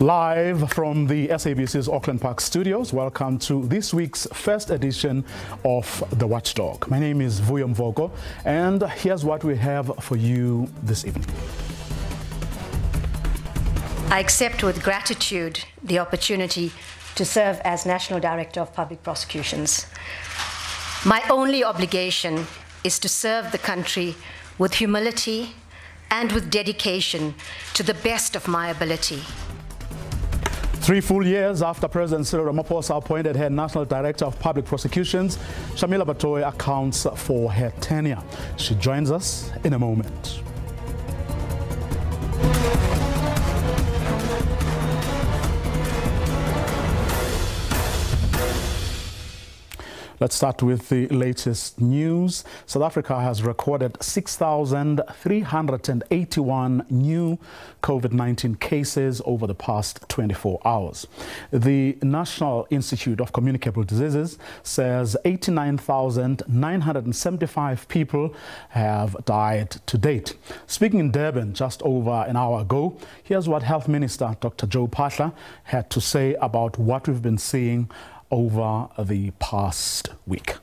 Live from the SABC's Auckland Park studios, welcome to this week's first edition of The Watchdog. My name is Vuyo Mvoko, and here's what we have for you this evening. I accept with gratitude the opportunity to serve as National Director of Public Prosecutions. My only obligation is to serve the country with humility and with dedication to the best of my ability. 3 full years after President Cyril Ramaphosa appointed her National Director of Public Prosecutions, Shamila Batoyi accounts for her tenure. She joins us in a moment. Let's start with the latest news. South Africa has recorded 6,381 new COVID-19 cases over the past 24 hours. The National Institute of Communicable Diseases says 89,975 people have died to date. Speaking in Durban just over an hour ago, here's what Health Minister Dr. Joe Phaahla had to say about what we've been seeing over the past week.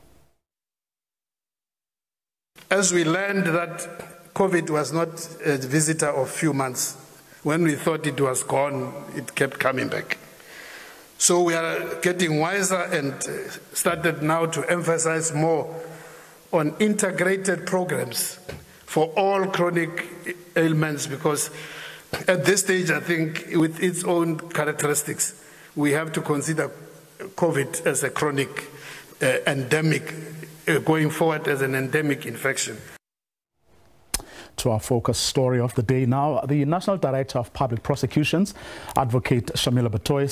As we learned that COVID was not a visitor of few months, when we thought it was gone, it kept coming back. So we are getting wiser and started now to emphasize more on integrated programs for all chronic ailments, because at this stage, I think, with its own characteristics, we have to consider COVID as a chronic endemic, going forward as an endemic infection. To our focus story of the day now, the National Director of Public Prosecutions, Advocate Shamila Batoyi,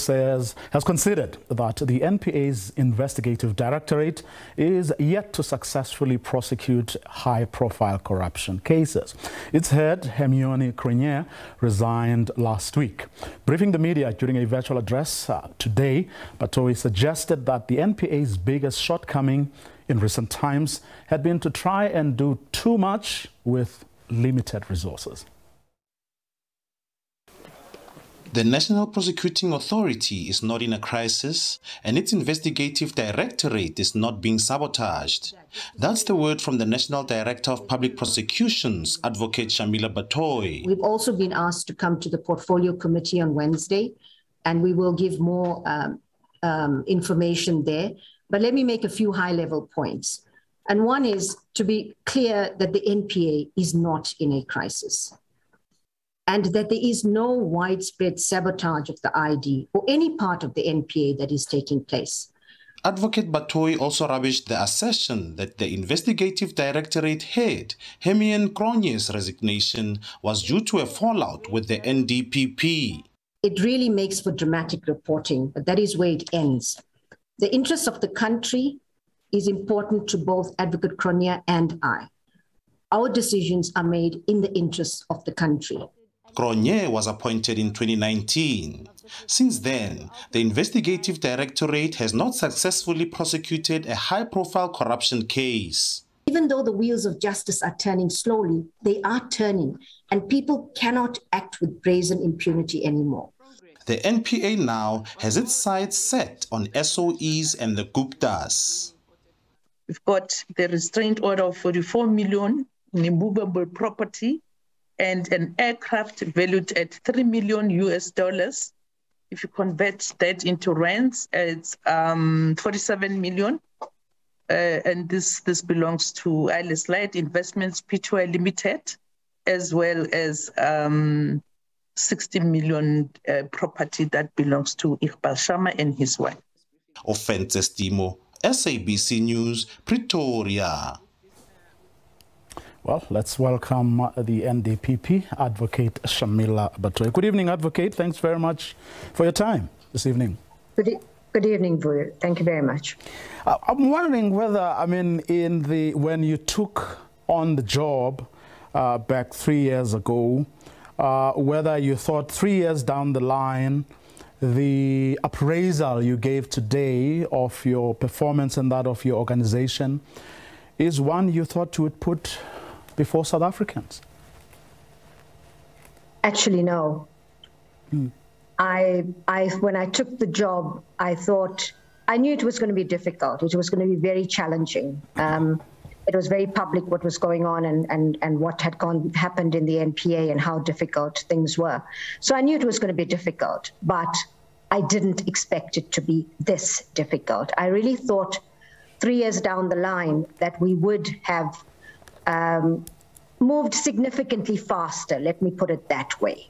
has considered that the NPA's investigative directorate is yet to successfully prosecute high-profile corruption cases. Its head, Hermione Cronje, resigned last week. Briefing the media during a virtual address today, Batoyi suggested that the NPA's biggest shortcoming in recent times had been to try and do too much with limited resources. The National Prosecuting Authority is not in a crisis, and its investigative directorate is not being sabotaged. That's the word from the National Director of Public Prosecutions, Advocate Shamila Batoyi. We've also been asked to come to the Portfolio Committee on Wednesday, and we will give more information there. But let me make a few high-level points. And one is to be clear that the NPA is not in a crisis, and that there is no widespread sabotage of the ID or any part of the NPA that is taking place. Advocate Batoyi also rubbished the assertion that the investigative directorate head, Hermione Cronje's resignation, was due to a fallout with the NDPP. It really makes for dramatic reporting, but that is where it ends. The interests of the country is important to both Advocate Cronje and I. Our decisions are made in the interests of the country. Cronje was appointed in 2019. Since then, the investigative directorate has not successfully prosecuted a high-profile corruption case. Even though the wheels of justice are turning slowly, they are turning, and people cannot act with brazen impunity anymore. The NPA now has its sights set on SOEs and the Guptas. We've got the restraint order of 44 million in immovable property and an aircraft valued at $3 million US. If you convert that into rents, it's 47 million. And this belongs to Alice Light Investments Pty Limited, as well as 60 million property that belongs to Iqbal Sharma and his wife. Offenses Timo, SABC News, Pretoria. Well, let's welcome the NDPP advocate Shamila Batoy. Good evening, advocate. Thanks very much for your time this evening. Good evening, Vuyo. Thank you very much. I'm wondering whether, I mean, when you took on the job back 3 years ago, whether you thought 3 years down the line, the appraisal you gave today of your performance and that of your organization is one you thought you would put before South Africans? Actually, no. When I took the job, I knew it was going to be difficult. It was going to be very challenging. It was very public what was going on and what had happened in the NPA and how difficult things were. So I knew it was going to be difficult, but I didn't expect it to be this difficult. I really thought 3 years down the line that we would have moved significantly faster, let me put it that way.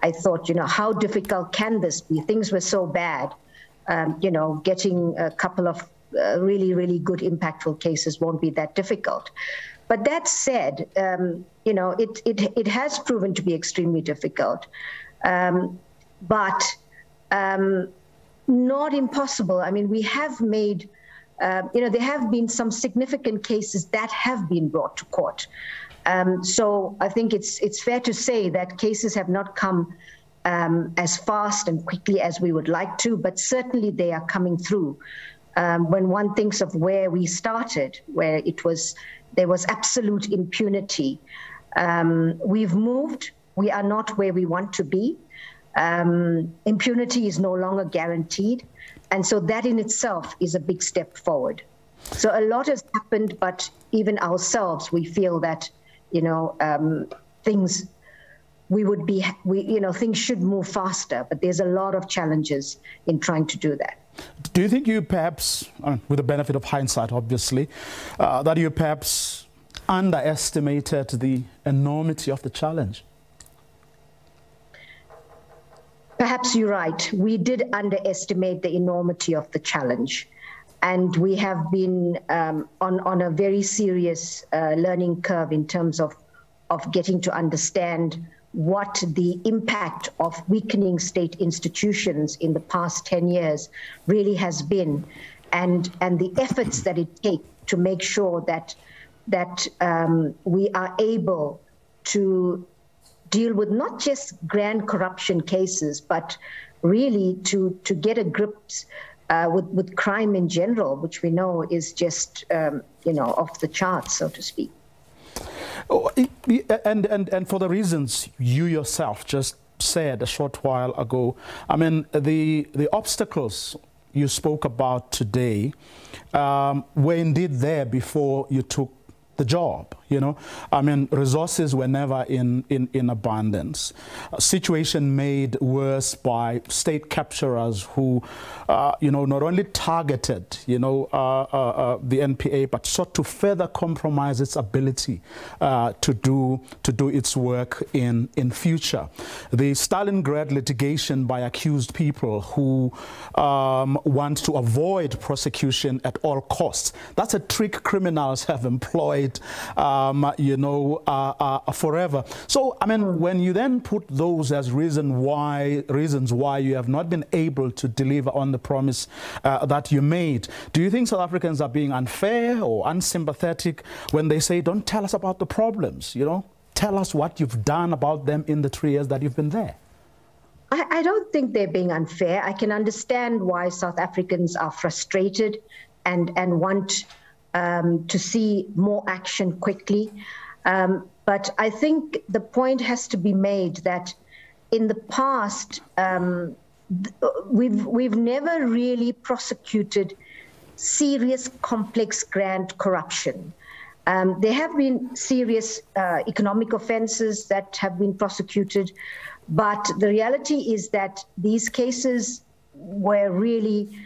I thought, how difficult can this be? Things were so bad. Getting a couple of really, really good, impactful cases won't be that difficult. But that said, it has proven to be extremely difficult, but not impossible. I mean, we have made, there have been some significant cases that have been brought to court. So I think it's fair to say that cases have not come as fast and quickly as we would like to, but certainly they are coming through. When one thinks of where we started, where there was absolute impunity, we've moved. We are not where we want to be. Impunity is no longer guaranteed. And so that in itself is a big step forward. So a lot has happened, but even ourselves, we feel that, things things should move faster, but there's a lot of challenges in trying to do that. Do you think you perhaps, with the benefit of hindsight, obviously, that you perhaps underestimated the enormity of the challenge? Perhaps you're right. We did underestimate the enormity of the challenge. And we have been on a very serious learning curve in terms of getting to understand what the impact of weakening state institutions in the past 10 years really has been, and the efforts that it takes to make sure that we are able to deal with not just grand corruption cases, but really to get a grip with crime in general, which we know is just off the charts, so to speak. Oh, and for the reasons you yourself just said a short while ago, I mean, the obstacles you spoke about today were indeed there before you took the job, I mean, resources were never in abundance. A situation made worse by state capturers who, not only targeted, the NPA, but sought to further compromise its ability to do its work in future. The Stalingrad litigation by accused people who want to avoid prosecution at all costs. That's a trick criminals have employed forever. So, I mean, when you then put those as reasons why you have not been able to deliver on the promise that you made, do you think South Africans are being unfair or unsympathetic when they say, don't tell us about the problems, tell us what you've done about them in the 3 years that you've been there? I don't think they're being unfair. I can understand why South Africans are frustrated and want to see more action quickly. But I think the point has to be made that in the past, we've never really prosecuted serious, complex, grand corruption. There have been serious economic offenses that have been prosecuted, but the reality is that these cases were really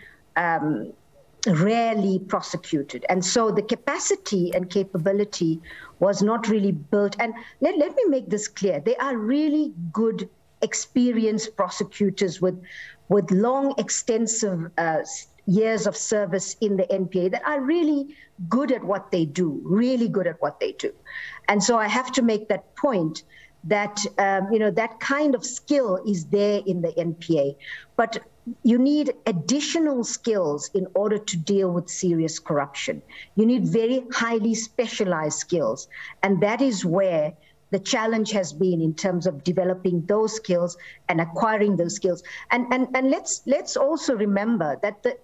rarely prosecuted. And so the capacity and capability was not really built. And let me make this clear. They are really good, experienced prosecutors with long, extensive years of service in the NPA that are really good at what they do, really good at what they do. And so I have to make that point that, that kind of skill is there in the NPA. But you need additional skills in order to deal with serious corruption. You need very highly specialized skills. And that is where the challenge has been in terms of developing those skills and acquiring those skills. And let's also remember that the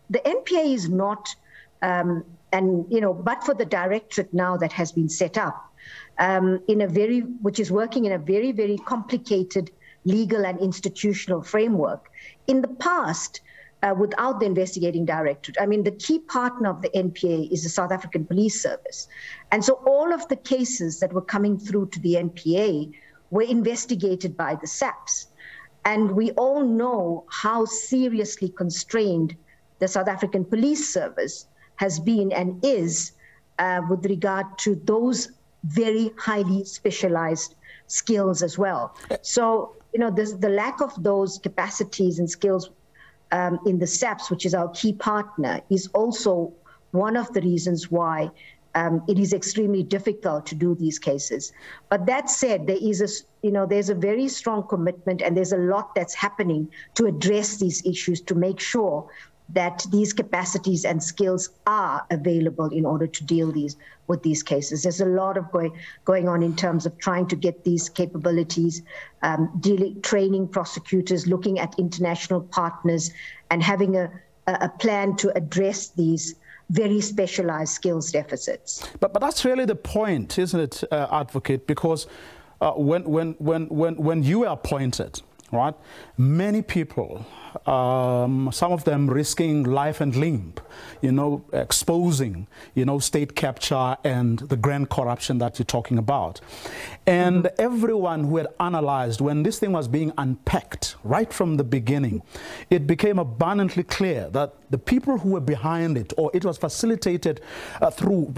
NPA is not, but for the directorate now that has been set up, which is working in a very, very complicated legal and institutional framework. In the past, without the investigating directorate, the key partner of the NPA is the South African Police Service. And so all of the cases that were coming through to the NPA were investigated by the SAPs. And we all know how seriously constrained the South African Police Service has been and is with regard to those very highly specialized skills as well. So, there's the lack of those capacities and skills in the SAPs, which is our key partner, is also one of the reasons why it is extremely difficult to do these cases. But that said, there's a very strong commitment, and there's a lot that's happening to address these issues, to make sure that these capacities and skills are available in order to deal with these cases. There's a lot of going on in terms of trying to get these capabilities, training prosecutors, looking at international partners, and having a plan to address these very specialized skills deficits. But that's really the point, isn't it, Advocate? Because when you were appointed, right, many people, some of them risking life and limb, exposing, state capture and the grand corruption that you're talking about. And everyone who had analyzed, when this thing was being unpacked right from the beginning, it became abundantly clear that the people who were behind it, or it was facilitated through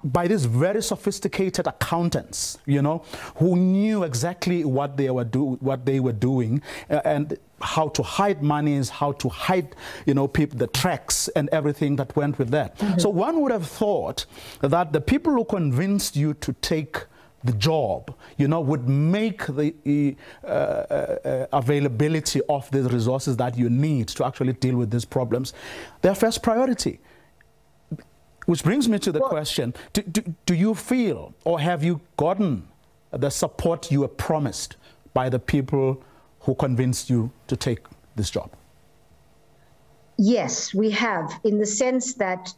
by these very sophisticated accountants, who knew exactly what they were doing, and how to hide monies, how to hide, people, the tracks and everything that went with that. So one would have thought that the people who convinced you to take the job, would make the availability of the resources that you need to actually deal with these problems their first priority. Which brings me to the question, do you feel, or have you gotten the support you were promised by the people who convinced you to take this job? Yes, we have, in the sense that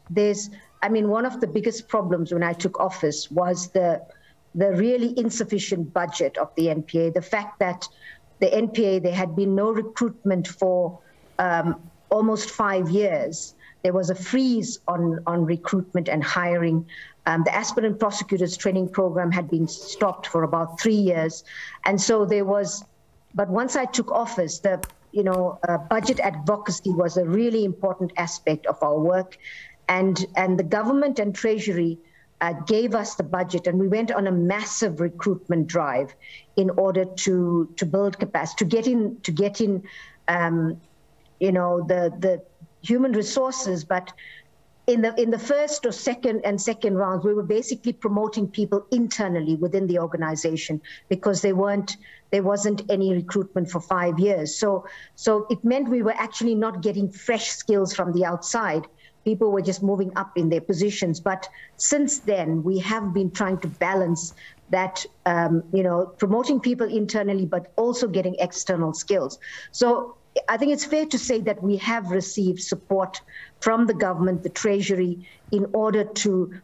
one of the biggest problems when I took office was the really insufficient budget of the NPA. The fact that the NPA, there had been no recruitment for almost 5 years. There was a freeze on recruitment and hiring. The aspirant prosecutors training program had been stopped for about 3 years. And so but once I took office, the budget advocacy was a really important aspect of our work. And the government and Treasury gave us the budget, and we went on a massive recruitment drive in order to build capacity, to get in the human resources. But in the first or second rounds, we were basically promoting people internally within the organization, because there wasn't any recruitment for 5 years. So it meant we were actually not getting fresh skills from the outside. People were just moving up in their positions. But since then, we have been trying to balance that, promoting people internally, but also getting external skills. So I think it's fair to say that we have received support from the government, the Treasury, in order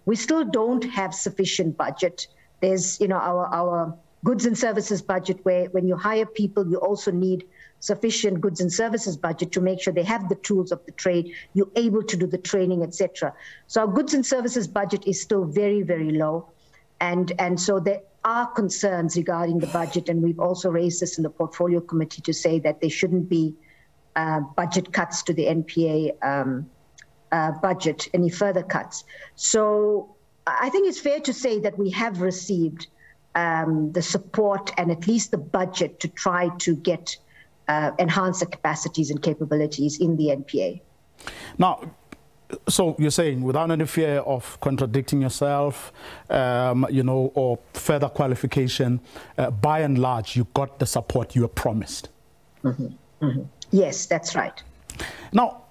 we still don't have sufficient budget. There's, our goods and services budget, where when you hire people, you also need sufficient goods and services budget to make sure they have the tools of the trade, you're able to do the training, etc. So our goods and services budget is still very, very low. And so there are concerns regarding the budget, and we've also raised this in the portfolio committee to say that there shouldn't be budget cuts to the NPA budget, any further cuts. So I think it's fair to say that we have received the support and at least the budget to try to enhance the capacities and capabilities in the NPA. Now, so you're saying without any fear of contradicting yourself, you know, or further qualification, by and large, you got the support you were promised. Yes, that's right. Now,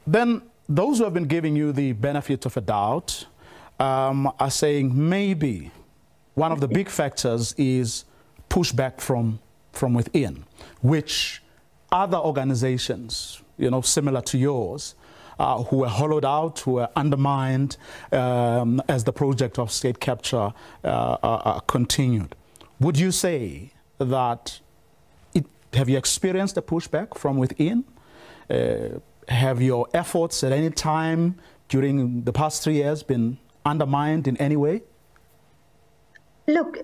then those who have been giving you the benefit of a doubt are saying maybe one of the big factors is pushback from within, which other organizations, you know, similar to yours, who were hollowed out, who were undermined as the project of state capture continued. Would you say that have you experienced a pushback from within? Have your efforts at any time during the past 3 years been undermined in any way? Look,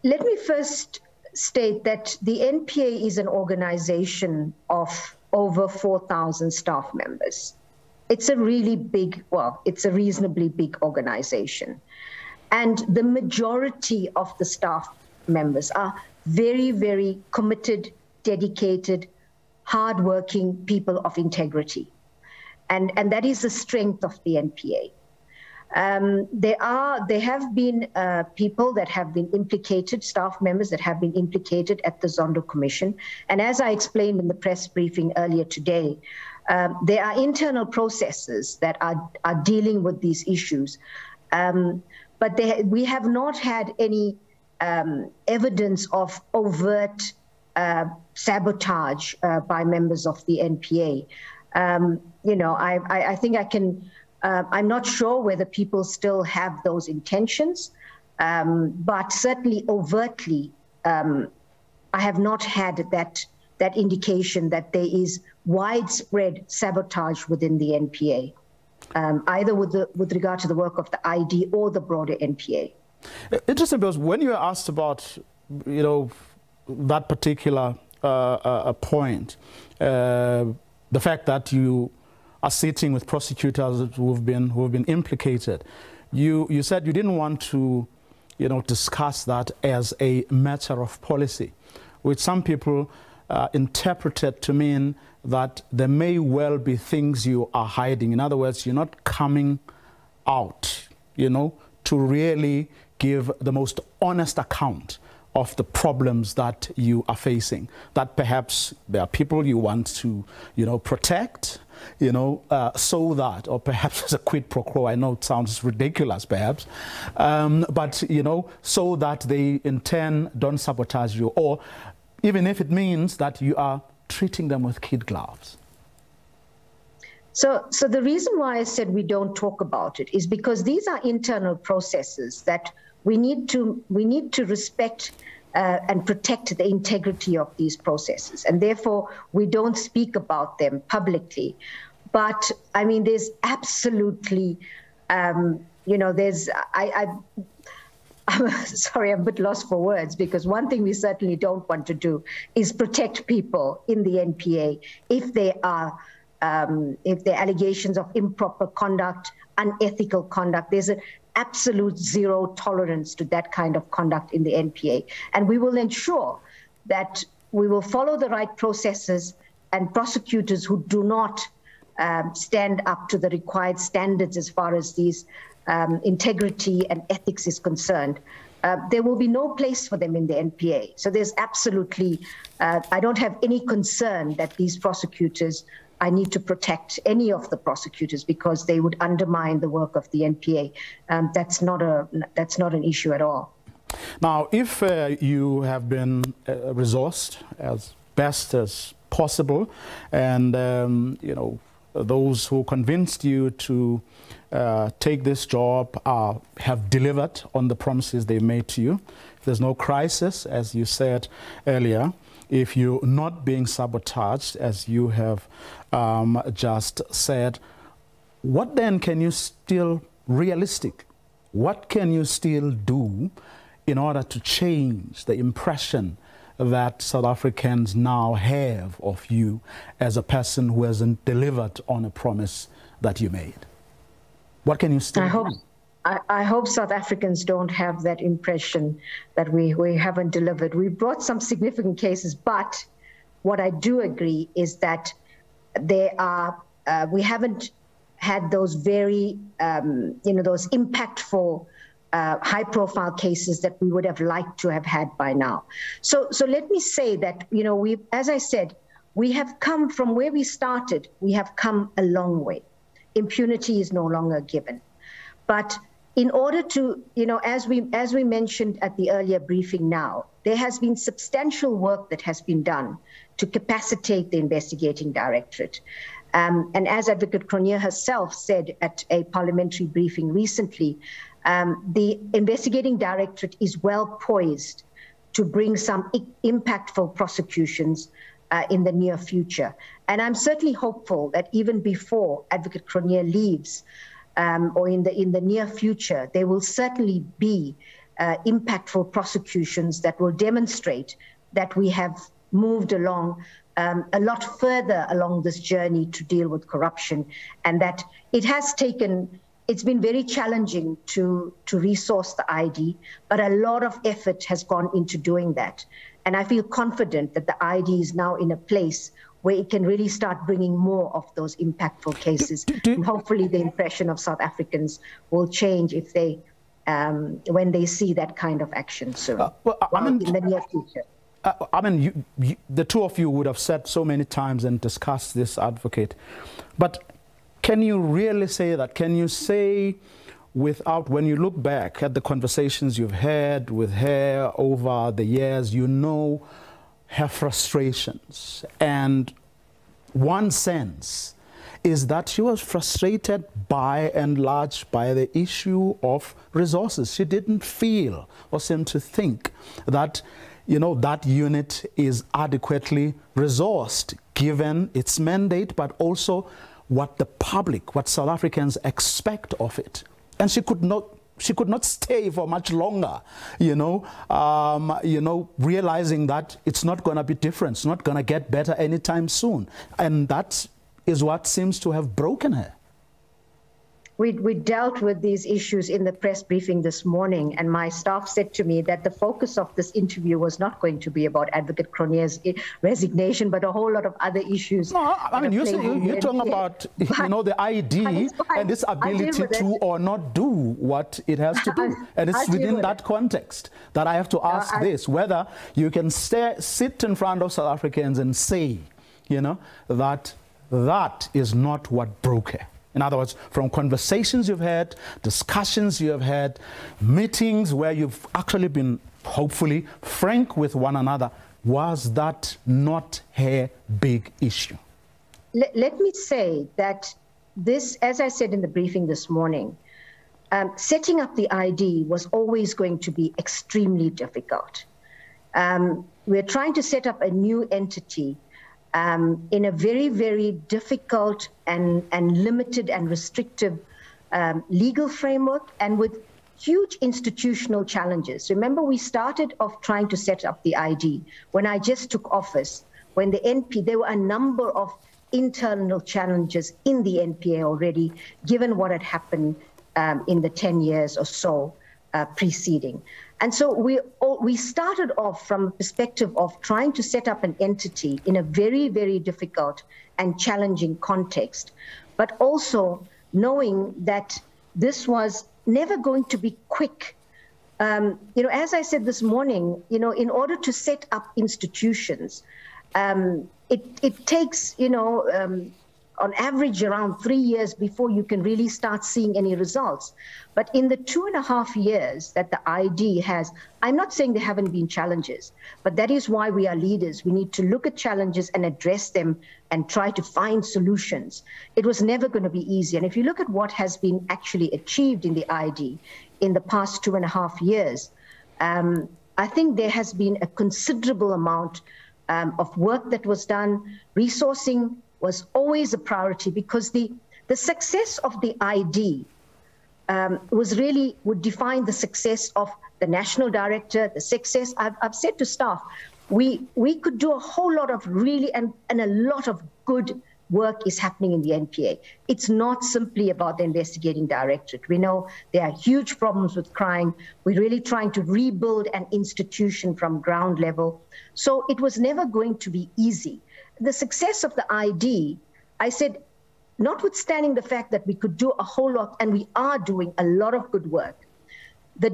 let me first state that the NPA is an organization of over 4,000 staff members. It's a really big, well, it's a reasonably big organization. And the majority of the staff members are very, very committed, dedicated, hardworking people of integrity. And that is the strength of the NPA. There have been people that have been implicated, staff members that have been implicated at the Zondo Commission. And as I explained in the press briefing earlier today, there are internal processes that are dealing with these issues. But we have not had any evidence of overt sabotage by members of the NPA. You know, I think I can, I'm not sure whether people still have those intentions, but certainly overtly, I have not had that indication that there is widespread sabotage within the NPA, either with regard to the work of the ID or the broader NPA. Interesting, because when you were asked about, you know, that particular point, the fact that you are sitting with prosecutors who have been implicated, you said you didn't want to, you know, discuss that as a matter of policy, which some people interpreted to mean that there may well be things you are hiding. In other words, you're not coming out, you know, to really give the most honest account of the problems that you are facing, that perhaps there are people you want to, you know, protect, you know, so that, or perhaps as a quid pro quo, I know it sounds ridiculous perhaps, but, you know, so that they in turn don't sabotage you, or even if it means that you are treating them with kid gloves. So the reason why I said we don't talk about it is because these are internal processes that we need to respect and protect the integrity of these processes, and therefore we don't speak about them publicly. But I mean, there's absolutely, you know, I'm sorry, I'm a bit lost for words, because one thing we certainly don't want to do is protect people in the NPA if there are allegations of improper conduct, unethical conduct. There's an absolute zero tolerance to that kind of conduct in the NPA. And we will ensure that we will follow the right processes, and prosecutors who do not stand up to the required standards as far as these integrity and ethics is concerned, there will be no place for them in the NPA. So there's absolutely, I don't have any concern that these prosecutors, I need to protect any of the prosecutors because they would undermine the work of the NPA. That's not an issue at all. Now, if you have been resourced as best as possible, and you know, those who convinced you to take this job have delivered on the promises they made to you. If there's no crisis, as you said earlier, if you're not being sabotaged, as you have just said, what then can you still, what can you still do in order to change the impression that South Africans now have of you as a person who hasn't delivered on a promise that you made? What can you still do? I hope South Africans don't have that impression that we haven't delivered. We brought some significant cases, but what I do agree is that there are we haven't had those very, those impactful, high-profile cases that we would have liked to have had by now. So let me say that, as I said, we have come from where we started. We have come a long way. Impunity is no longer given. But in order to, as we mentioned at the earlier briefing now, there has been substantial work that has been done to capacitate the investigating directorate. And as Advocate Cronje herself said at a parliamentary briefing recently, the investigating directorate is well poised to bring some impactful prosecutions in the near future. And I'm certainly hopeful that even before Advocate Cronje leaves, or in the near future, there will certainly be impactful prosecutions that will demonstrate that we have moved along a lot further along this journey to deal with corruption, and that it's been very challenging to resource the ID, but a lot of effort has gone into doing that. And I feel confident that the ID is now in a place where it can really start bringing more of those impactful cases. And hopefully the impression of South Africans will change if they, when they see that kind of action soon, in the near future. The two of you would have said so many times and discussed this, Advocate, but can you really say that? Can you say without, when you look back at the conversations you've had with her over the years, her frustrations, and one sense is that she was frustrated by and large by the issue of resources. She didn't feel or seem to think that that unit is adequately resourced given its mandate, but also what the public, what South Africans expect of it. And she could not stay for much longer, realizing that it's not going to be different, it's not going to get better anytime soon. And that is what seems to have broken her. We dealt with these issues in the press briefing this morning, and my staff said to me that the focus of this interview was not going to be about Advocate Cronje's resignation, but a whole lot of other issues. No, I mean, you're talking about, the ID and its ability to or not do what it has to do. And it's within that context that I have to ask this, whether you can sit in front of South Africans and say, that is not what broke her. In other words, from conversations you've had, discussions you have had, meetings where you've actually been, hopefully, frank with one another, was that not her big issue? Let me say that this, as I said in the briefing this morning, setting up the ID was always going to be extremely difficult. We're trying to set up a new entity in a very, very difficult and limited and restrictive legal framework, and with huge institutional challenges. Remember, we started off trying to set up the ID when I just took office. When the NP, there were a number of internal challenges in the NPA already, given what had happened in the 10 years or so preceding. And so we started off from a perspective of trying to set up an entity in a very, very difficult and challenging context, but also knowing that this was never going to be quick. As I said this morning, in order to set up institutions, it takes, on average around 3 years before you can really start seeing any results. But in the 2.5 years that the ID has, I'm not saying there haven't been challenges, but that is why we are leaders. We need to look at challenges and address them and try to find solutions. It was never going to be easy. And if you look at what has been actually achieved in the ID in the past 2.5 years, I think there has been a considerable amount of work that was done. Resourcing was always a priority, because the success of the ID would define the success of the national director, the success. I've said to staff, we could do a whole lot of really, and a lot of good work is happening in the NPA. It's not simply about the investigating directorate. We know there are huge problems with crime. We're really trying to rebuild an institution from ground level. So it was never going to be easy. The success of the ID, I said, notwithstanding the fact that we could do a whole lot, and we are doing a lot of good work, the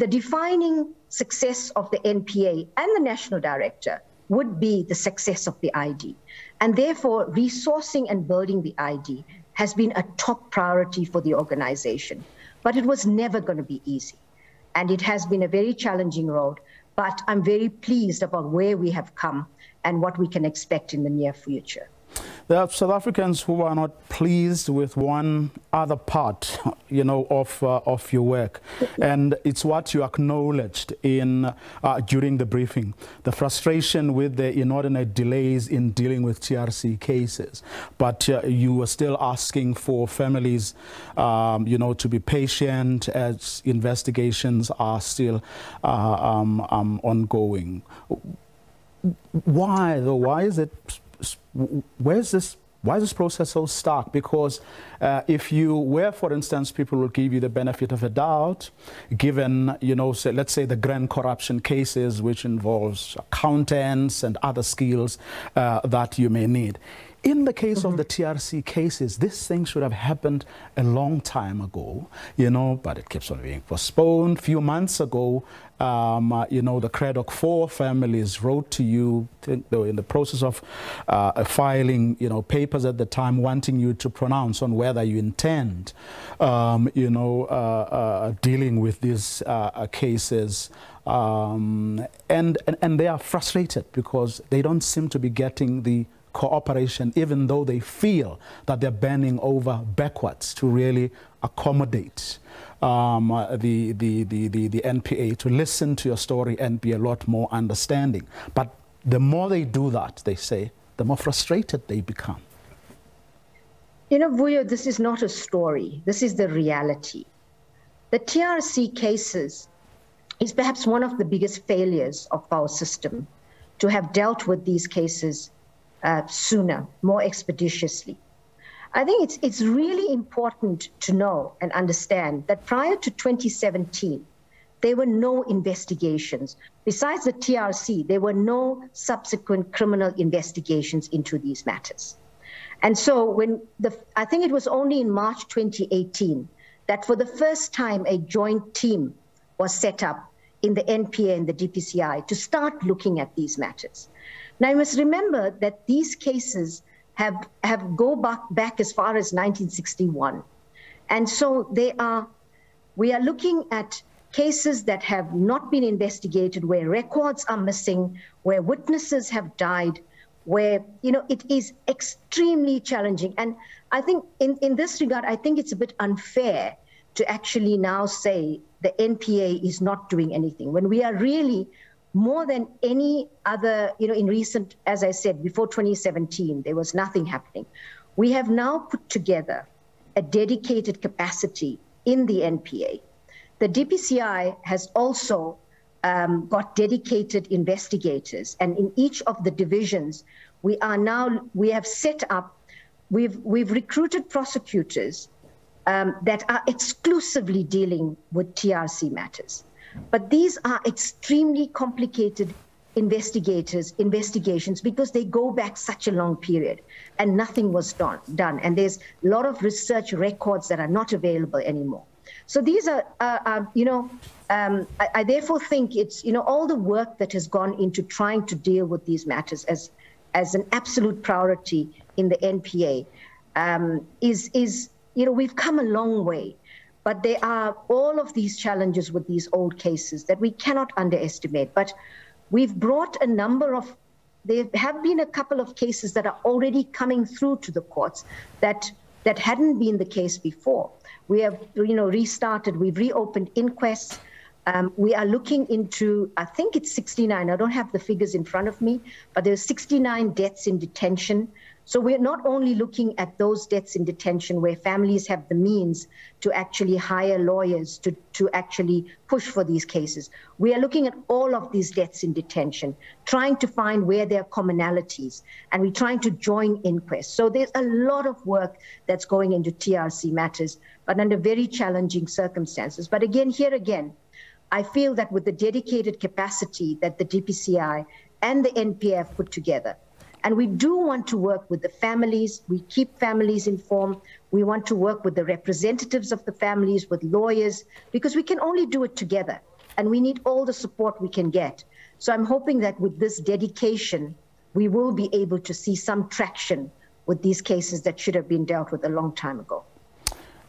defining success of the NPA and the national director would be the success of the ID. And therefore, resourcing and building the ID has been a top priority for the organization. But it was never going to be easy. And it has been a very challenging road. But I'm very pleased about where we have come and what we can expect in the near future. There are South Africans who are not pleased with one other part, of your work, and it's what you acknowledged during the briefing: the frustration with the inordinate delays in dealing with TRC cases. But you were still asking for families, to be patient as investigations are still ongoing. Why, though? Why is it? Why is this process so stark? Because if you were, for instance, people will give you the benefit of a doubt, given, let's say the grand corruption cases, which involves accountants and other skills that you may need. In the case of the TRC cases, this thing should have happened a long time ago, but it keeps on being postponed. A few months ago, the Craddock 4 families wrote to you. They were in the process of filing, papers at the time, wanting you to pronounce on whether you intend, dealing with these cases. And they are frustrated because they don't seem to be getting the cooperation, even though they feel that they're bending over backwards to really accommodate the NPA, to listen to your story and be a lot more understanding. But the more they do that, they say, the more frustrated they become. Vuyo, this is not a story. This is the reality. The TRC cases is perhaps one of the biggest failures of our system, to have dealt with these cases sooner, more expeditiously. I think it's really important to know and understand that prior to 2017, there were no investigations. Besides the TRC, there were no subsequent criminal investigations into these matters. And so I think it was only in March 2018 that for the first time a joint team was set up in the NPA and the DPCI to start looking at these matters. Now, you must remember that these cases have go back as far as 1961. And so we are looking at cases that have not been investigated, where records are missing, where witnesses have died, where, it is extremely challenging. And I think in this regard, I think it's a bit unfair to actually now say the NPA is not doing anything, when we are really, more than any other, in recent, as I said, before 2017, there was nothing happening. We have now put together a dedicated capacity in the NPA. The DPCI has also got dedicated investigators, and in each of the divisions, we have set up, we've recruited prosecutors that are exclusively dealing with TRC matters. But these are extremely complicated investigations because they go back such a long period and nothing was done. And there's a lot of research records that are not available anymore. So these are, I therefore think it's, all the work that has gone into trying to deal with these matters as an absolute priority in the NPA we've come a long way. But there are all of these challenges with these old cases that we cannot underestimate. But we've brought there have been a couple of cases that are already coming through to the courts that hadn't been the case before. We have, restarted, we've reopened inquests. We are looking into, I think it's 69, I don't have the figures in front of me, but there's 69 deaths in detention. So we're not only looking at those deaths in detention where families have the means to actually hire lawyers to actually push for these cases. We are looking at all of these deaths in detention, trying to find where there are commonalities, and we're trying to join inquests. So there's a lot of work that's going into TRC matters, but under very challenging circumstances. But again, I feel that with the dedicated capacity that the DPCI and the NPA have put together, And we do want to work with the families. We keep families informed. We want to work with the representatives of the families, with lawyers, because we can only do it together. And we need all the support we can get. So I'm hoping that with this dedication, we will be able to see some traction with these cases that should have been dealt with a long time ago.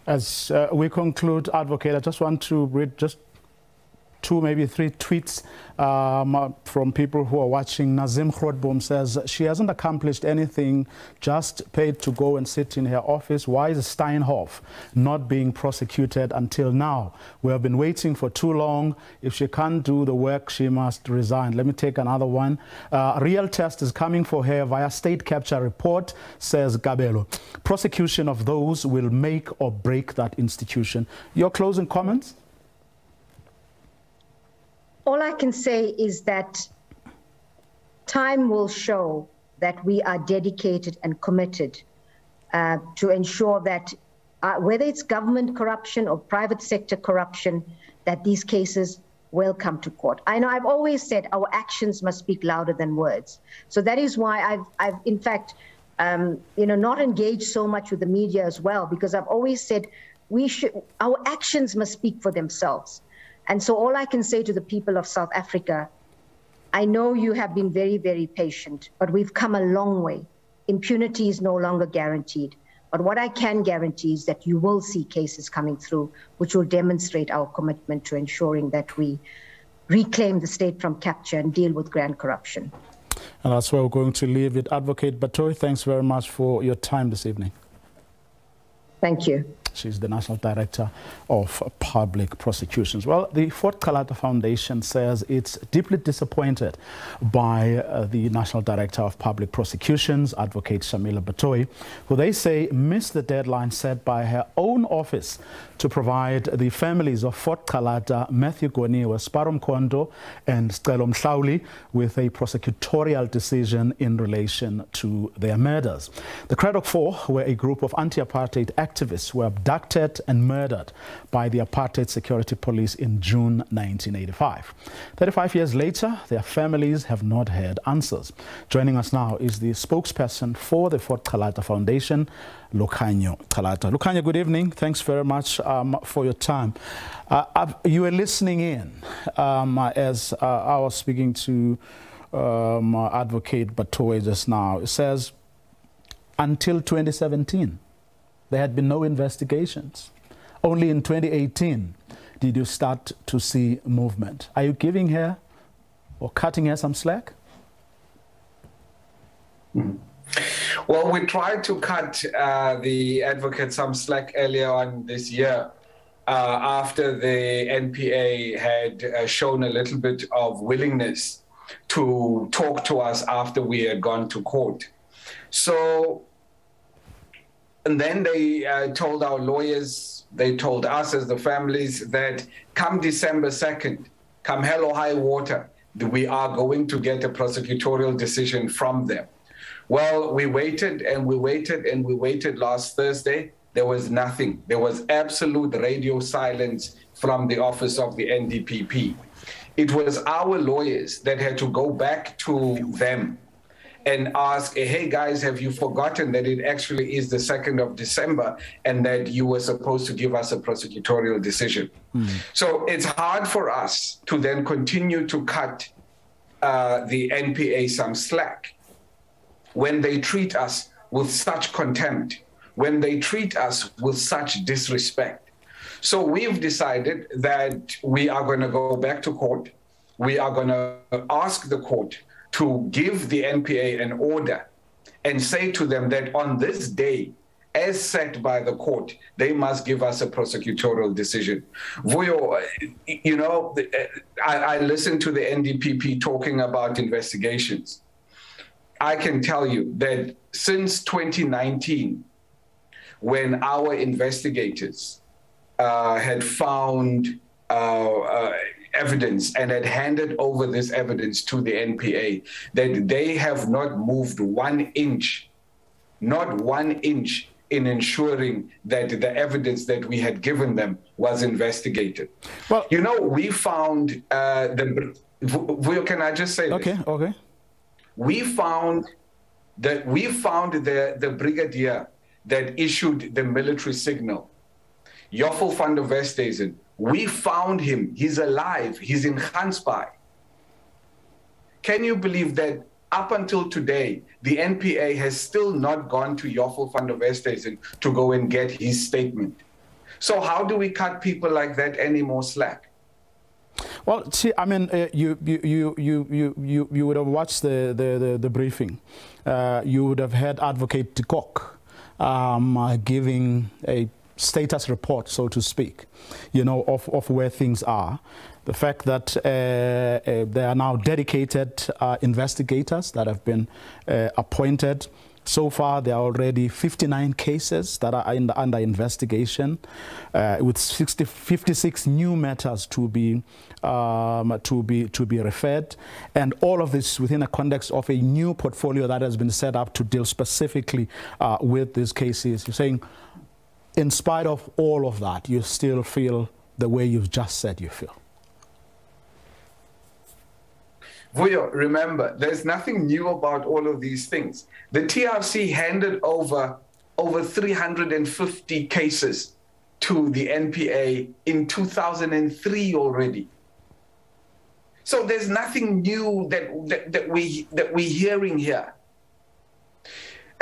As we conclude, Advocate, I just want to read just 2, maybe 3 tweets from people who are watching. Nazim Khrodboom says, she hasn't accomplished anything, just paid to go and sit in her office. Why is Steinhoff not being prosecuted until now? We have been waiting for too long. If she can't do the work, she must resign. Let me take another one. Real test is coming for her via state capture report, says Gabelo. Prosecution of those will make or break that institution. Your closing comments? All I can say is that time will show that we are dedicated and committed to ensure that whether it's government corruption or private sector corruption, that these cases will come to court. I know I've always said our actions must speak louder than words. So that is why I've in fact, not engaged so much with the media as well, because I've always said our actions must speak for themselves. And so all I can say to the people of South Africa, I know you have been very, very patient, but we've come a long way. Impunity is no longer guaranteed. But what I can guarantee is that you will see cases coming through, which will demonstrate our commitment to ensuring that we reclaim the state from capture and deal with grand corruption. And that's where we're going to leave it. Advocate Batoyi, thanks very much for your time this evening. Thank you. She's the National Director of Public Prosecutions. Well, the Fort Kalata Foundation says it's deeply disappointed by the National Director of Public Prosecutions, Advocate Shamila Batoyi, who they say missed the deadline set by her own office to provide the families of Fort Kalata, Matthew Goniwe, Sparom Kondo, and Stelom Mhlauli with a prosecutorial decision in relation to their murders. The Craddock Four were a group of anti-apartheid activists who were abducted and murdered by the apartheid security police in June 1985. 35 years later, their families have not had answers. Joining us now is the spokesperson for the Fort Kalata Foundation, Lukhanyo Kalata. Lukhanyo, good evening. Thanks very much for your time. You were listening in as I was speaking to Advocate Batoyi just now. It says until 2017, there had been no investigations. Only in 2018 did you start to see movement. Are you giving her or cutting her some slack? Well, we tried to cut the advocate some slack earlier on this year after the NPA had shown a little bit of willingness to talk to us after we had gone to court. So, and then they told our lawyers, they told us as the families that come December 2nd, come hell or high water, we are going to get a prosecutorial decision from them. Well, we waited and we waited and we waited last Thursday. There was nothing. There was absolute radio silence from the office of the NDPP. It was our lawyers that had to go back to them and ask, hey guys, have you forgotten that it actually is the 2nd of December and that you were supposed to give us a prosecutorial decision? So it's hard for us to then continue to cut the NPA some slack when they treat us with such contempt, when they treat us with such disrespect. So we've decided that we are going to go back to court. We are going to ask the court to give the NPA an order and say to them that on this day, as set by the court, they must give us a prosecutorial decision. Vuyo, you know, I listened to the NDPP talking about investigations. I can tell you that since 2019, when our investigators had found evidence and had handed over this evidence to the NPA, that they have not moved 1 inch, not 1 inch in ensuring that the evidence that we had given them was investigated. Well, you know, we found can I just say this? Okay. We found that we found the brigadier that issued the military signal, Joffel van der Westhuizen. We found him. He's alive. He's in Gansbaai. Can you believe that up until today, the NPA has still not gone to Joffel van der Westhuizen to go and get his statement? So how do we cut people like that any more slack? Well, see, I mean, you would have watched the briefing. You would have heard Advocate de Kock giving a status report, so to speak, you know, of where things are. The fact that there are now dedicated investigators that have been appointed. So far, there are already 59 cases that are under investigation, with 56 new matters to be referred, and all of this within the context of a new portfolio that has been set up to deal specifically with these cases. You're saying, in spite of all of that, you still feel the way you've just said you feel. Vuyo, remember, there's nothing new about all of these things. The TRC handed over 350 cases to the NPA in 2003 already. So there's nothing new that we're hearing here.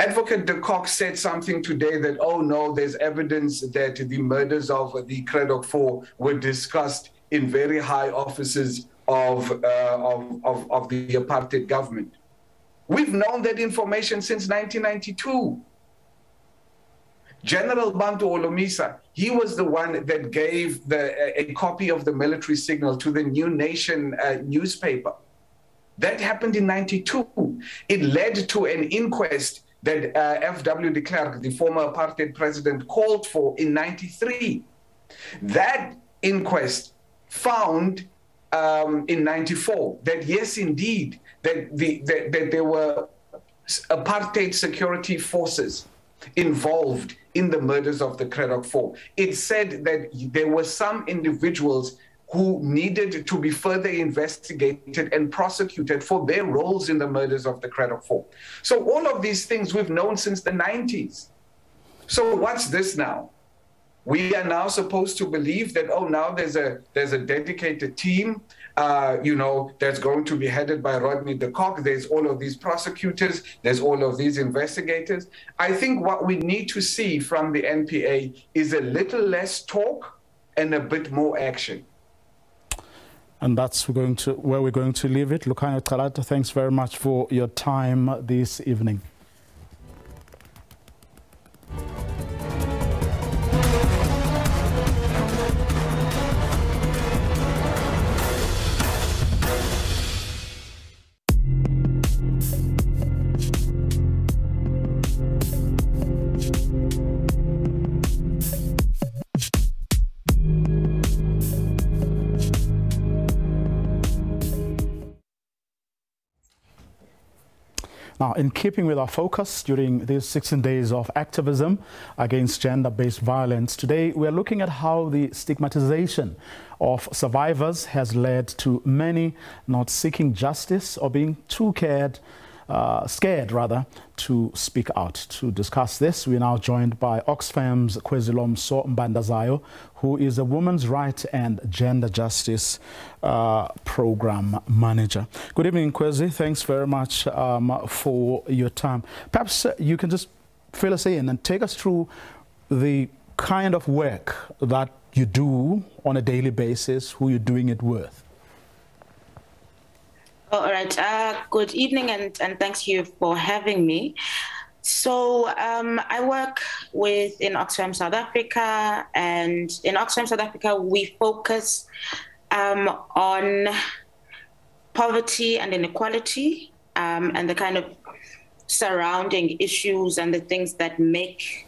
Advocate de Kock said something today that, oh no, there's evidence that the murders of the Craddock Four were discussed in very high offices of the apartheid government. We've known that information since 1992. General Bantu Holomisa, he was the one that gave a copy of the military signal to the New Nation newspaper. That happened in 92. It led to an inquest that F.W. de Klerk, the former apartheid president, called for in 93. That inquest found in 94 that yes, indeed, that there were apartheid security forces involved in the murders of the Craddock Four. It said that there were some individuals who needed to be further investigated and prosecuted for their roles in the murders of the Craddock Four. So all of these things we've known since the 90s. So what's this now? We are now supposed to believe that, oh, now there's a dedicated team, you know, that's going to be headed by Rodney de Kock. There's all of these prosecutors. There's all of these investigators. I think what we need to see from the NPA is a little less talk and a bit more action. And that's where we're going to leave it. Lukhanyo Kalata, thanks very much for your time this evening. Now, in keeping with our focus during these 16 days of activism against gender-based violence, today we're looking at how the stigmatization of survivors has led to many not seeking justice or being too scared to speak out. To discuss this, we're now joined by Oxfam's Kwezilomso Mbandazayo, who is a women's rights and gender justice program manager. Good evening, Kwezi. Thanks very much for your time. Perhaps you can just fill us in and take us through the kind of work that you do on a daily basis, who you're doing it with. All right. Good evening, and thanks you for having me. So I work in Oxfam South Africa, and in Oxfam South Africa, we focus on poverty and inequality and the kind of surrounding issues and the things that make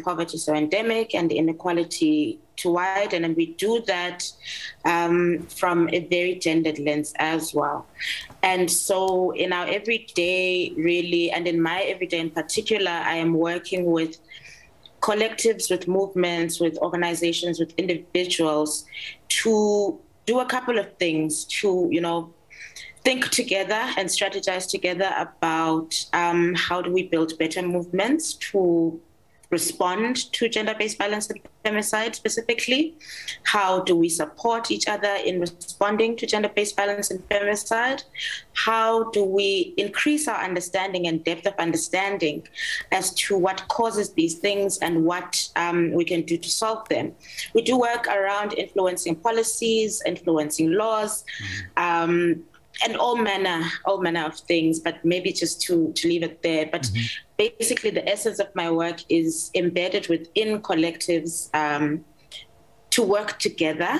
poverty so endemic and inequality too wide. And we do that from a very gendered lens as well. And so in our everyday, really, and in my everyday in particular, I am working with collectives, with movements, with organizations, with individuals to do a couple of things to, think together and strategize together about how do we build better movements to respond to gender-based violence and femicide specifically? How do we support each other in responding to gender-based violence and femicide? How do we increase our understanding and depth of understanding as to what causes these things and what we can do to solve them? We do work around influencing policies, influencing laws, and all manner of things, but maybe just to leave it there. But basically the essence of my work is embedded within collectives to work together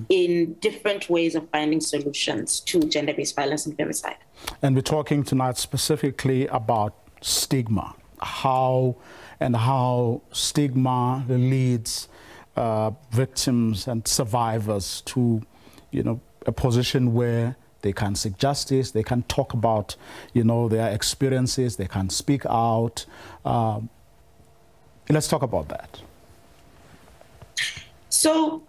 in different ways of finding solutions to gender-based violence and femicide. And we're talking tonight specifically about stigma, how stigma leads victims and survivors to, a position where they can seek justice, they can talk about, their experiences, they can speak out. Let's talk about that. So,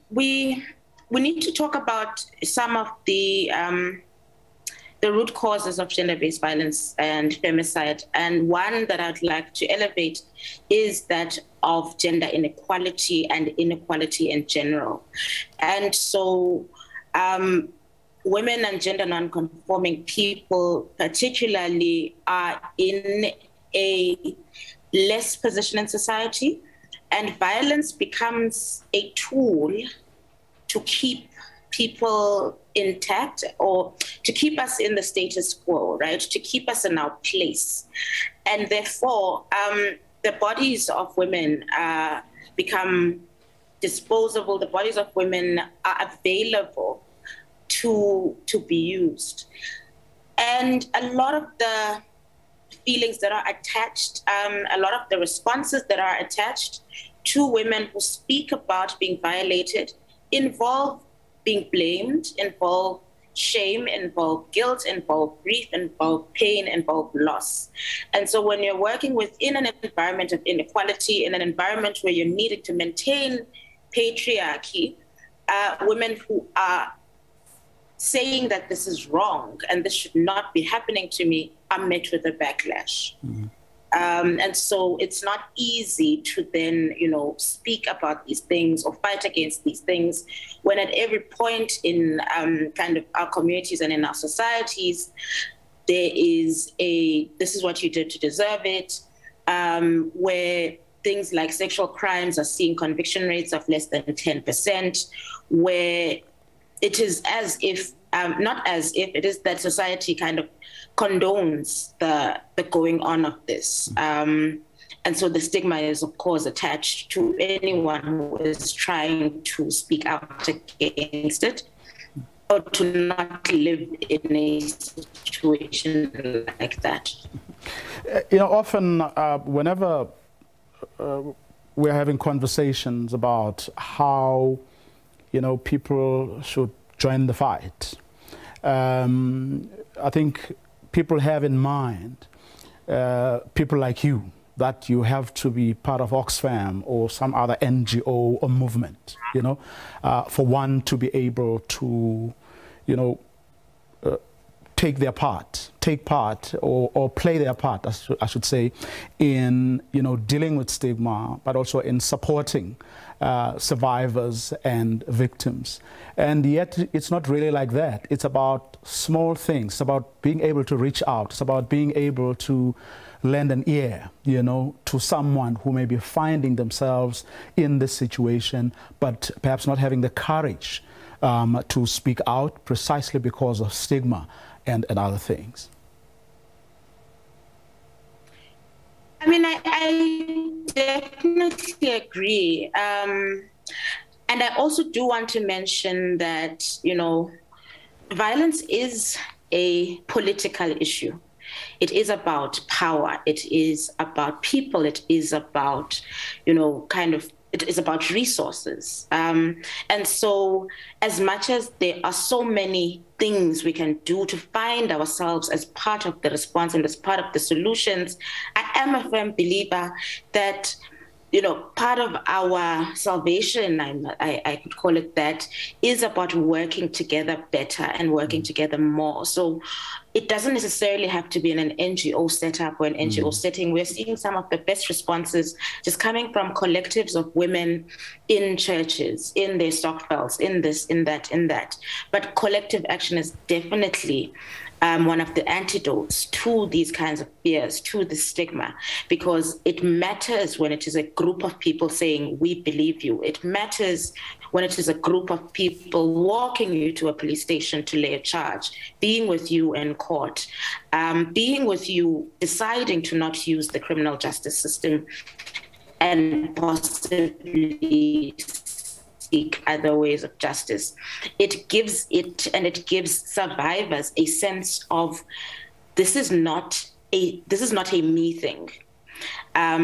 we need to talk about some of the root causes of gender-based violence and femicide. And one that I'd like to elevate is that of gender inequality and inequality in general. And so, women and gender non-conforming people particularly are in a less position in society, and violence becomes a tool to keep people intact or to keep us in the status quo, right? To keep us in our place. And therefore, the bodies of women become disposable. The bodies of women are available to be used. And a lot of the feelings that are attached, a lot of the responses that are attached to women who speak about being violated involve being blamed, involve shame, involve guilt, involve grief, involve pain, involve loss. And so when you're working within an environment of inequality, in an environment where you're needing to maintain patriarchy, women who are saying that this is wrong and this should not be happening to me are met with a backlash. And so it's not easy to then, speak about these things or fight against these things when at every point in kind of our communities and in our societies, there is this is what you did to deserve it, where things like sexual crimes are seeing conviction rates of less than 10%, where it is as if, not as if, it is that society kind of condones the going on of this. And so the stigma is, of course, attached to anyone who is trying to speak out against it or to not live in a situation like that. Often whenever we're having conversations about how people should join the fight, I think people have in mind people like you, that you have to be part of Oxfam or some other NGO or movement, for one to be able to, take part or play their part, I should say, in, dealing with stigma, but also in supporting survivors and victims. And yet it's not really like that. It's about small things. It's about being able to reach out. It's about being able to lend an ear, to someone who may be finding themselves in this situation, but perhaps not having the courage to speak out precisely because of stigma and other things. I definitely agree. And I also do want to mention that, violence is a political issue. It is about power. It is about people. It is about, it is about resources. And so as much as there are so many things we can do to find ourselves as part of the response and as part of the solutions, I am a firm believer that part of our salvation, I could call it that, is about working together better and working together more. So it doesn't necessarily have to be in an NGO setup or an NGO setting. We're seeing some of the best responses just coming from collectives of women in churches, in their stockpiles, in this, in that. But collective action is definitely one of the antidotes to these kinds of fears, to the stigma, because it matters when it is a group of people saying, we believe you. It matters when it is a group of people walking you to a police station to lay a charge, being with you in court, being with you, deciding to not use the criminal justice system and possibly seek other ways of justice. It gives survivors a sense of this is not a me thing.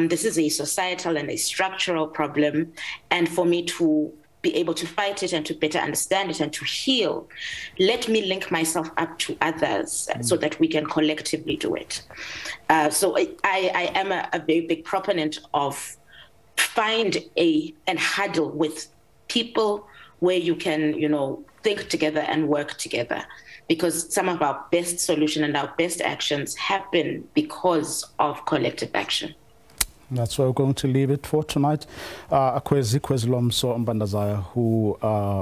This is a societal and a structural problem, and for me to be able to fight it and to better understand it and to heal, let me link myself up to others so that we can collectively do it. So I am a very big proponent of find and huddle with people where you can, think together and work together, because some of our best solutions and our best actions happen because of collective action. That's where we're going to leave it for tonight. Akwezi Kwezilomso Mbandazaya, who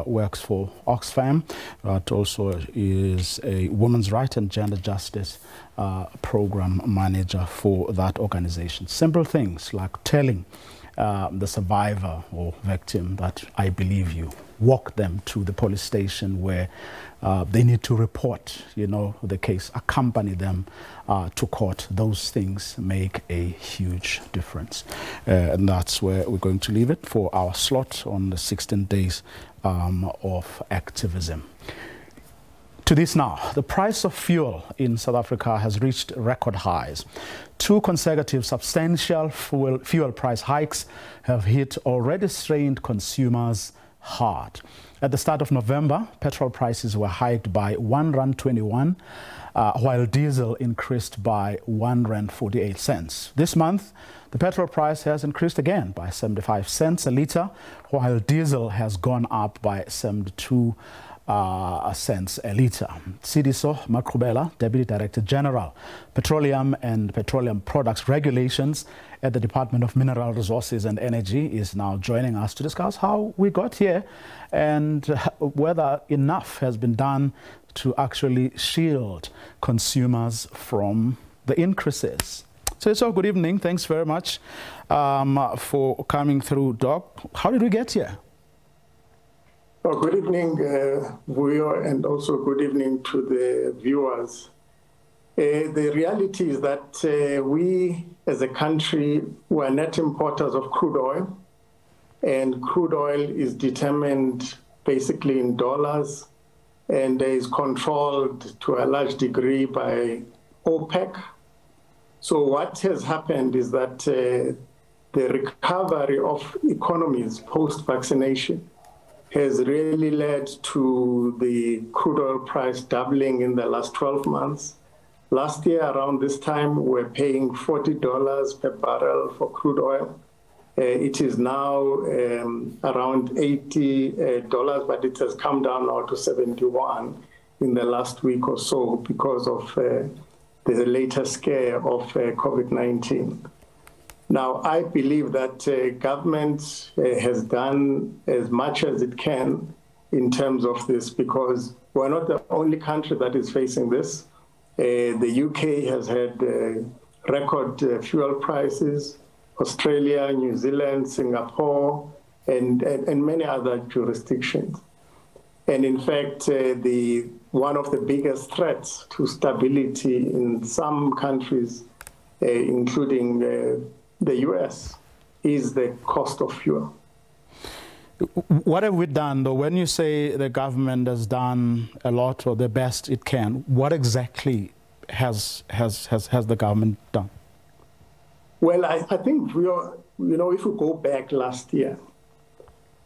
works for Oxfam, but also is a women's rights and gender justice program manager for that organization. Simple things like telling the survivor or victim that I believe you, walk them to the police station where they need to report, the case, accompany them to court. Those things make a huge difference. And that's where we're going to leave it for our slot on the 16 days of activism. To this now, the price of fuel in South Africa has reached record highs. 2 consecutive substantial fuel price hikes have hit already strained consumers hard. At the start of November, petrol prices were hiked by R1.21, while diesel increased by R1.48. This month, the petrol price has increased again by 75 cents a litre, while diesel has gone up by 72 cents a litre. Sidiso Makrubela, Deputy Director General, Petroleum and Petroleum Products Regulations at the Department of Mineral Resources and Energy, is now joining us to discuss how we got here and whether enough has been done to shield consumers from the increases. So good evening. Thanks very much for coming through, Doc. How did we get here? Oh, good evening, Vuyo, and also good evening to the viewers. The reality is that we, as a country, were net importers of crude oil, and crude oil is determined basically in dollars and is controlled to a large degree by OPEC. So what has happened is that the recovery of economies post-vaccination has really led to the crude oil price doubling in the last 12 months. Last year, around this time, we were paying $40 per barrel for crude oil. It is now around $80, but it has come down now to 71 in the last week or so because of the latest scare of COVID-19. Now, I believe that government has done as much as it can in terms of this, because we're not the only country that is facing this. The UK has had record fuel prices, Australia, New Zealand, Singapore, and many other jurisdictions. And in fact, one of the biggest threats to stability in some countries, including the US, is the cost of fuel. What have we done, though? When you say the government has done a lot or the best it can, what exactly has the government done? Well, I think we are, if we go back last year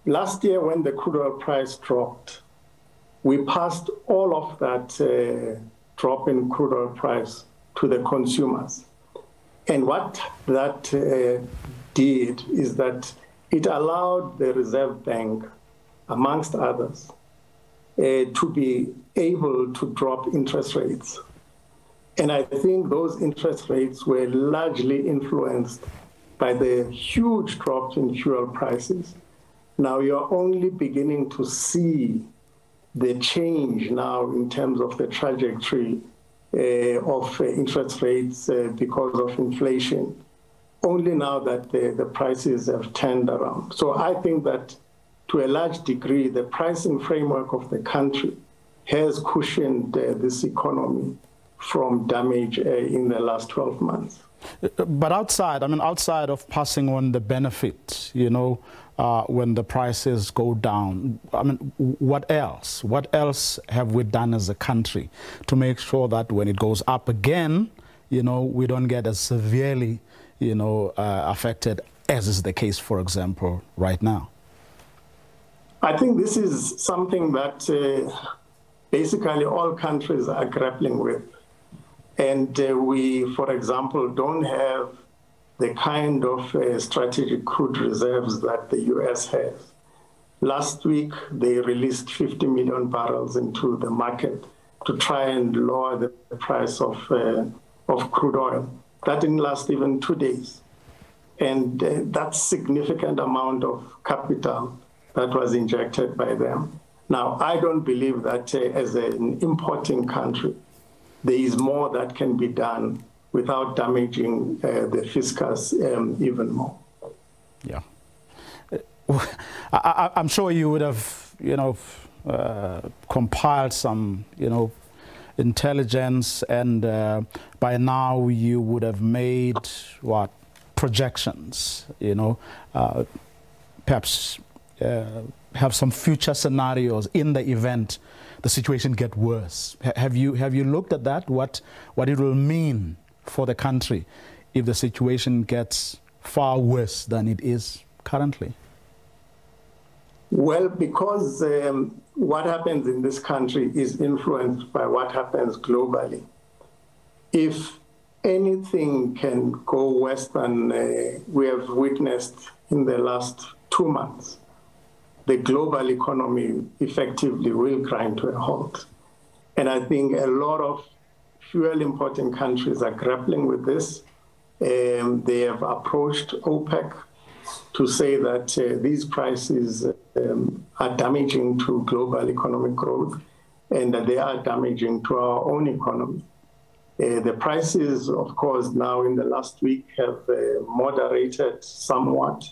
when the crude oil price dropped, we passed all of that drop in crude oil price to the consumers. And what that did is that it allowed the Reserve Bank, amongst others, to be able to drop interest rates. And I think those interest rates were largely influenced by the huge drop in fuel prices. Now you're only beginning to see the change now in terms of the trajectory of interest rates because of inflation, only now that the prices have turned around. So I think that to a large degree, the pricing framework of the country has cushioned this economy from damage in the last 12 months. But outside of passing on the benefit, when the prices go down, what else? What else have we done as a country to make sure that when it goes up again, we don't get as severely, affected as is the case, for example, right now? I think this is something that basically all countries are grappling with. And we, for example, don't have the kind of strategic crude reserves that the U.S. has. Last week, they released 50 million barrels into the market to try and lower the price of crude oil. That didn't last even 2 days. And that's a significant amount of capital that was injected by them. Now, I don't believe that as an importing country, there is more that can be done without damaging the fiscus even more. Yeah. I'm sure you would have, compiled some, intelligence, and by now you would have made, projections, perhaps have some future scenarios in the event the situation get worse. Have you looked at that? What it will mean for the country if the situation gets far worse than it is currently? Well, because what happens in this country is influenced by what happens globally. If anything can go worse than we have witnessed in the last 2 months, the global economy effectively will grind to a halt. And I think a lot of fuel importing countries are grappling with this. They have approached OPEC to say that these prices are damaging to global economic growth and that they are damaging to our own economy. The prices, of course, now in the last week have moderated somewhat.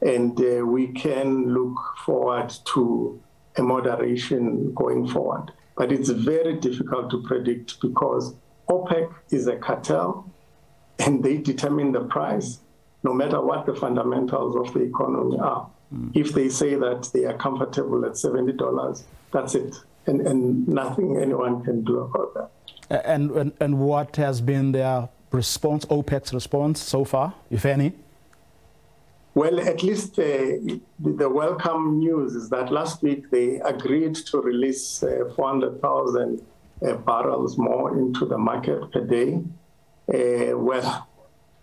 And we can look forward to a moderation going forward. But it's very difficult to predict because OPEC is a cartel and they determine the price no matter what the fundamentals of the economy are. If they say that they are comfortable at $70, that's it. And nothing anyone can do about that. And what has been their response, OPEC's response so far, if any? Well, at least the welcome news is that last week they agreed to release 400,000 barrels more into the market per day. Well,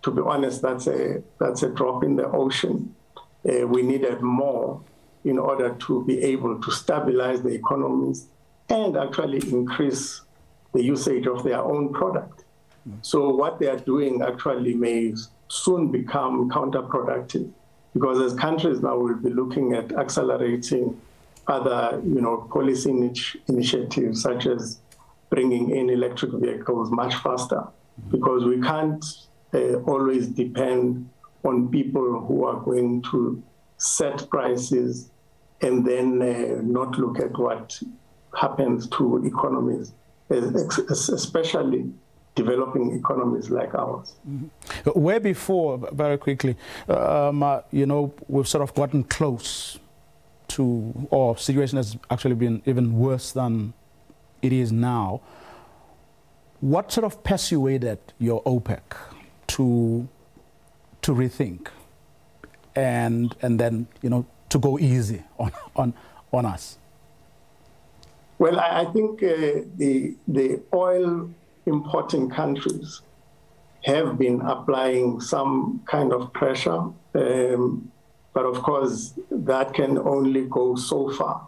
to be honest, that's a drop in the ocean. We needed more in order to be able to stabilize the economies and actually increase the usage of their own product. So what they are doing actually may soon become counterproductive, because as countries now will be looking at accelerating other, policy initiatives such as bringing in electric vehicles much faster, because we can't always depend on people who are going to set prices and then not look at what happens to economies, especially developing economies like ours. Where before, very quickly, we've sort of gotten close to, or situation has actually been even worse than it is now. What sort of persuaded your OPEC to rethink and then, to go easy on us? Well, I think the oil importing countries have been applying some kind of pressure, but of course that can only go so far.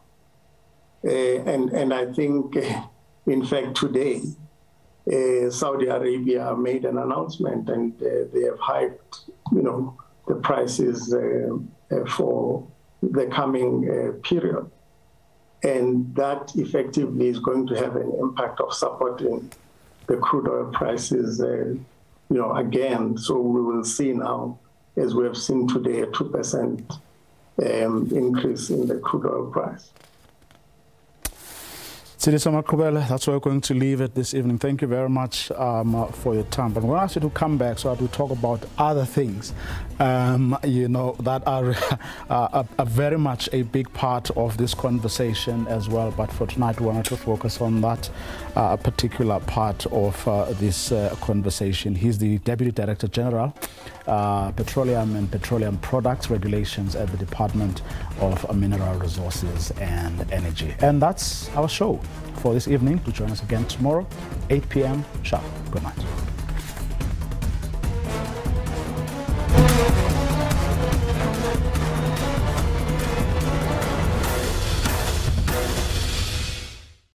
And I think, in fact, today, Saudi Arabia made an announcement, and they have hiked, the prices for the coming period. And that effectively is going to have an impact of supporting the crude oil prices, again. So we will see now, as we have seen today, a 2% increase in the crude oil price. Sidisa Makubele, that's where we're going to leave it this evening. Thank you very much for your time. But we'll ask you to come back so that we talk about other things, that are very much a big part of this conversation as well. But for tonight, we wanted to focus on that particular part of this conversation. He's the Deputy Director General, Petroleum and Petroleum Products Regulations at the Department of Mineral Resources and Energy. And that's our show for this evening. Do join us again tomorrow, 8 p.m. sharp. Good night.